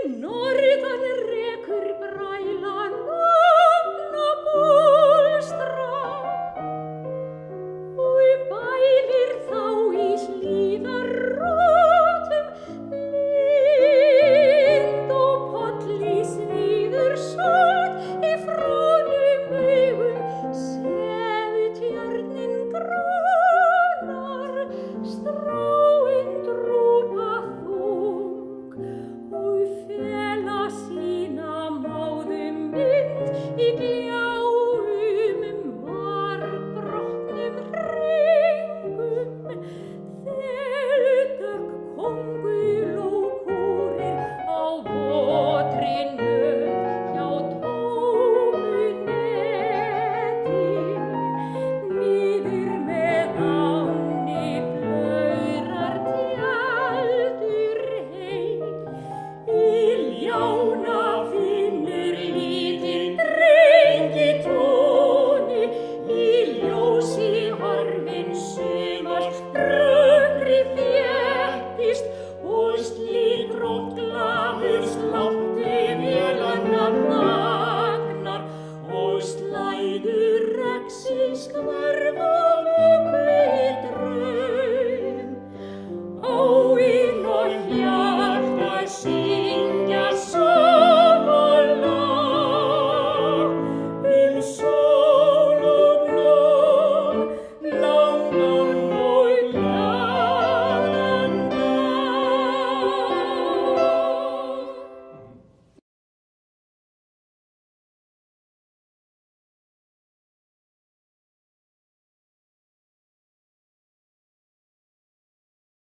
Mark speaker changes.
Speaker 1: norðan rekur brælan ofna bólstrá og bælir þá í hlíðarrótum lind og polli svíður sót í frónum augum seftjörnin grónar stráin drúpa þung og fela sína máðum mynd í gljáum marbrotnum hringum þeldögg kóngulókúrir á votrinu hjá tómu neti niður með ánni flaurar tjaldur heil í ljána finnur lítinn dreng í tóni í ljósi horfinn sumars rökkri þéttist og slíkrótt